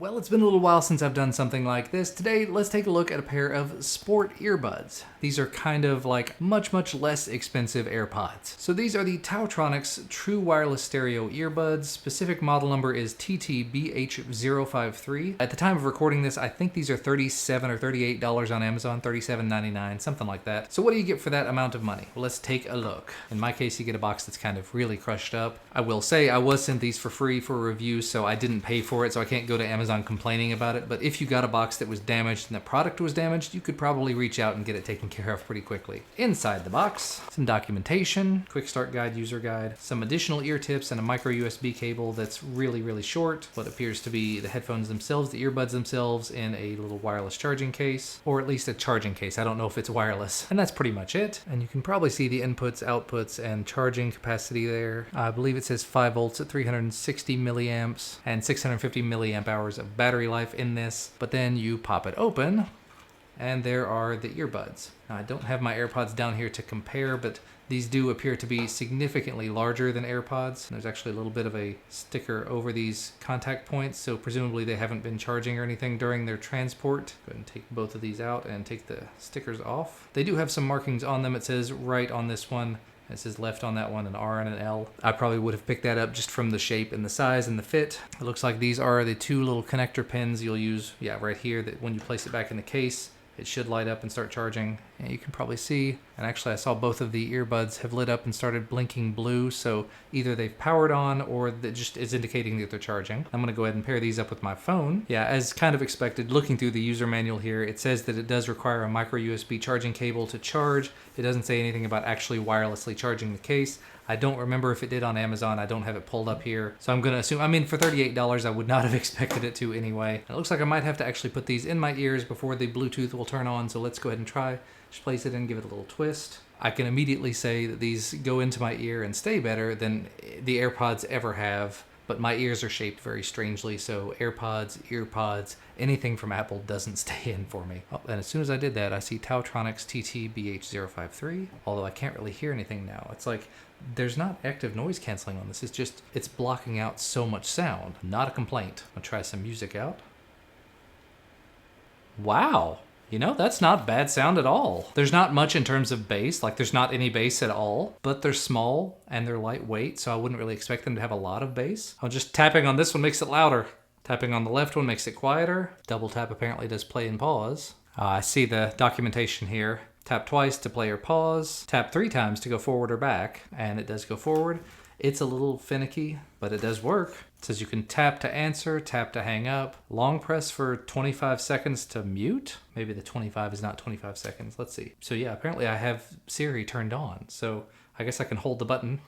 Well, it's been a little while since I've done something like this. Today, let's take a look at a pair of sport earbuds. These are kind of like much less expensive AirPods. So these are the Taotronics True Wireless Stereo Earbuds. Specific model number is TT-BH053. At the time of recording this, I think these are $37 or $38 on Amazon, $37.99, something like that. So what do you get for that amount of money? Well, let's take a look. In my case, you get a box that's kind of really crushed up. I will say I was sent these for free for a review, so I didn't pay for it, so I can't go to Amazon complaining about it. But if you got a box that was damaged and the product was damaged, you could probably reach out and get it taken care of pretty quickly. Inside the box, some documentation, quick start guide, user guide, some additional ear tips, and a micro USB cable that's really short. What appears to be the headphones themselves, the earbuds themselves, in a little wireless charging case, or at least a charging case. I don't know if it's wireless. And that's pretty much it. And you can probably see the inputs, outputs, and charging capacity there. I believe it says 5 volts at 360 milliamps and 650 milliamp hours of battery life in this. But then you pop it open and there are the earbuds. Now, I don't have my AirPods down here to compare, but these do appear to be significantly larger than AirPods. There's actually a little bit of a sticker over these contact points, so presumably they haven't been charging or anything during their transport. Go ahead and take both of these out and take the stickers off. They do have some markings on them. It says right on this one. It says left on that one, an R and an L. I probably would have picked that up just from the shape and the size and the fit. It looks like these are the two little connector pins you'll use, right here, that when you place it back in the case, it should light up and start charging. And you can probably see, and actually I saw both of the earbuds have lit up and started blinking blue, so either they've powered on or that just is indicating that they're charging. I'm gonna go ahead and pair these up with my phone. Yeah, as kind of expected, looking through the user manual here, it says that it does require a micro USB charging cable to charge. It doesn't say anything about actually wirelessly charging the case. I don't remember if it did on Amazon. I don't have it pulled up here. So I'm gonna assume, for $38, I would not have expected it to anyway. It looks like I might have to actually put these in my ears before the Bluetooth will turn on. So let's go ahead and try. Just place it in, give it a little twist. I can immediately say that these go into my ear and stay better than the AirPods ever have. But my ears are shaped very strangely, so AirPods, EarPods, anything from Apple doesn't stay in for me. Oh, and as soon as I did that, I see Taotronics TT-BH053, although I can't really hear anything now. It's like there's not active noise canceling on this. It's blocking out so much sound. Not a complaint. I'll try some music out. Wow. That's not bad sound at all. There's not much in terms of bass, like there's not any bass at all, but they're small and they're lightweight, so I wouldn't really expect them to have a lot of bass. Just tapping on this one makes it louder. Tapping on the left one makes it quieter. Double tap apparently does play and pause. I see the documentation here. Tap twice to play or pause. Tap 3 times to go forward or back, and it does go forward. It's a little finicky, but it does work. It says you can tap to answer, tap to hang up, long press for 25 seconds to mute. Maybe the 25 is not 25 seconds. Let's see. So yeah, apparently I have Siri turned on. So I guess I can hold the button.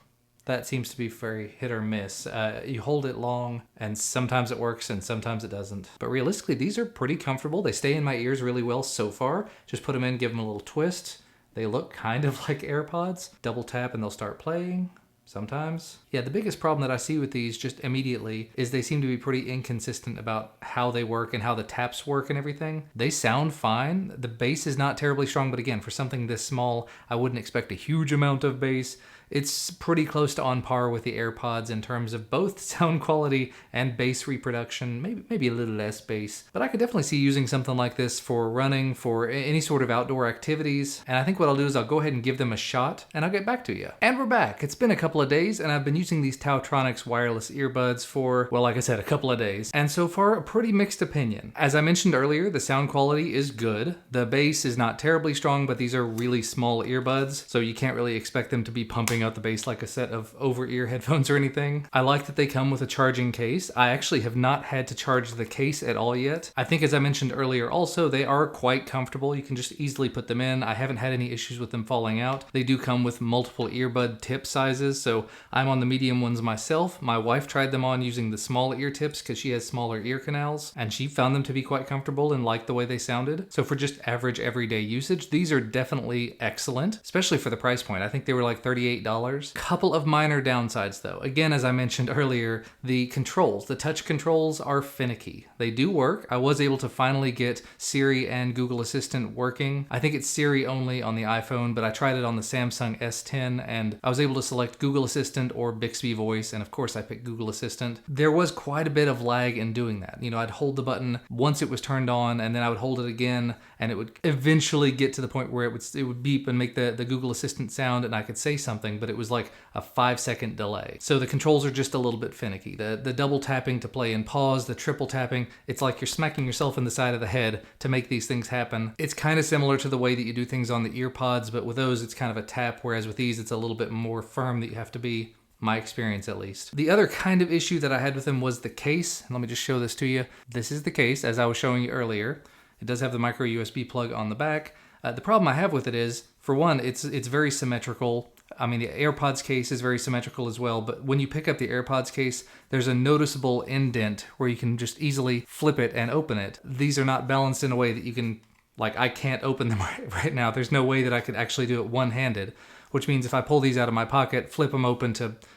That seems to be very hit or miss. You hold it long and sometimes it works and sometimes it doesn't. But realistically, these are pretty comfortable. They stay in my ears really well so far. Just put them in, give them a little twist. They look kind of like AirPods. Double tap and they'll start playing. Sometimes. Yeah, the biggest problem that I see with these just immediately is they seem to be pretty inconsistent about how they work and how the taps work and everything. They sound fine. The bass is not terribly strong, but again, for something this small, I wouldn't expect a huge amount of bass. It's pretty close to on par with the AirPods in terms of both sound quality and bass reproduction, maybe a little less bass. But I could definitely see using something like this for running, for any sort of outdoor activities. And I think what I'll do is I'll go ahead and give them a shot and I'll get back to you. And we're back. It's been a couple of days and I've been using these Taotronics wireless earbuds for, well, like I said, a couple of days. And so far, a pretty mixed opinion. As I mentioned earlier, the sound quality is good. The bass is not terribly strong, but these are really small earbuds, so you can't really expect them to be pumping out the bass like a set of over-ear headphones or anything. I like that they come with a charging case. I actually have not had to charge the case at all yet. I think, as I mentioned earlier also, they are quite comfortable. You can just easily put them in. I haven't had any issues with them falling out. They do come with multiple earbud tip sizes, so I'm on the medium ones myself. My wife tried them on using the small ear tips because she has smaller ear canals, and she found them to be quite comfortable and liked the way they sounded. So for just average everyday usage, these are definitely excellent, especially for the price point. I think they were like $38 $38. Couple of minor downsides though. Again, as I mentioned earlier, the controls, the touch controls are finicky. They do work. I was able to finally get Siri and Google Assistant working. I think it's Siri only on the iPhone, but I tried it on the Samsung S10 and I was able to select Google Assistant or Bixby Voice, and of course I picked Google Assistant. There was quite a bit of lag in doing that. You know, I'd hold the button once it was turned on and then I would hold it again and it would eventually get to the point where it would beep and make the Google Assistant sound and I could say something, but it was like a 5-second delay. So the controls are just a little bit finicky. The double tapping to play and pause, the triple tapping, it's like you're smacking yourself in the side of the head to make these things happen. It's kind of similar to the way that you do things on the EarPods, but with those it's kind of a tap, whereas with these it's a little bit more firm that you have to be. My experience at least. The other kind of issue that I had with them was the case. Let me just show this to you. This is the case as I was showing you earlier. It does have the micro USB plug on the back. The problem I have with it is, for one, it's very symmetrical. I mean, the AirPods case is very symmetrical as well, but when you pick up the AirPods case, there's a noticeable indent where you can just easily flip it and open it. These are not balanced in a way that you can, like, I can't open them right now. There's no way that I could actually do it one-handed, which means if I pull these out of my pocket, flip them open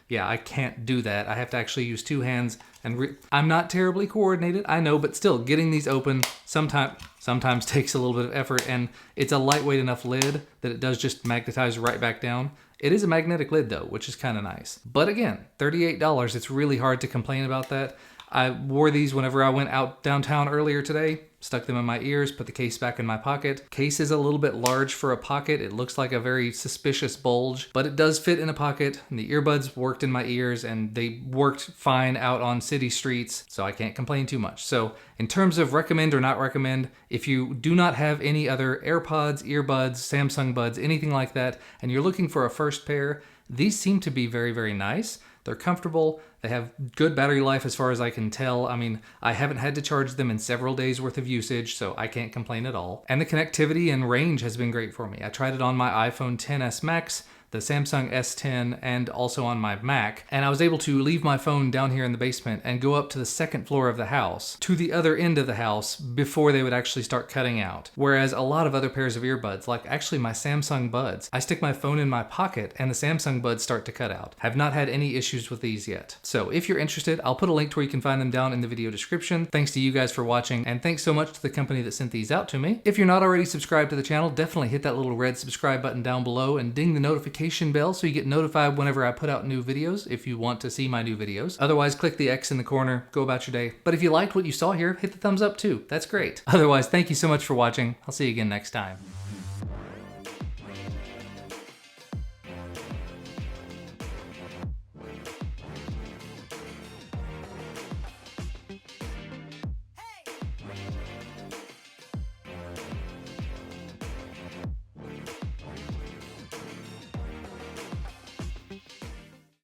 yeah, I can't do that. I have to actually use two hands and I'm not terribly coordinated, I know, but still, getting these open sometimes takes a little bit of effort, and it's a lightweight enough lid that it does just magnetize right back down. It is a magnetic lid though, which is kind of nice. But again, $38, it's really hard to complain about that. I wore these whenever I went out downtown earlier today, stuck them in my ears, put the case back in my pocket. Case is a little bit large for a pocket. It looks like a very suspicious bulge, but it does fit in a pocket. And the earbuds worked in my ears and they worked fine out on city streets, so I can't complain too much. So in terms of recommend or not recommend, if you do not have any other AirPods, earbuds, Samsung buds, anything like that, and you're looking for a first pair, these seem to be very, very nice. They're comfortable. They have good battery life as far as I can tell. I mean, I haven't had to charge them in several days worth of usage, so I can't complain at all. And the connectivity and range has been great for me. I tried it on my iPhone XS Max, the Samsung S10, and also on my Mac. And I was able to leave my phone down here in the basement and go up to the second floor of the house, to the other end of the house, before they would actually start cutting out. Whereas a lot of other pairs of earbuds, like actually my Samsung buds, I stick my phone in my pocket and the Samsung buds start to cut out. Have not had any issues with these yet. So if you're interested, I'll put a link to where you can find them down in the video description. Thanks to you guys for watching, and thanks so much to the company that sent these out to me. If you're not already subscribed to the channel, definitely hit that little red subscribe button down below and ding the notification bell so you get notified whenever I put out new videos if you want to see my new videos. Otherwise, click the X in the corner, go about your day. But if you liked what you saw here, hit the thumbs up too. That's great. Otherwise, thank you so much for watching. I'll see you again next time.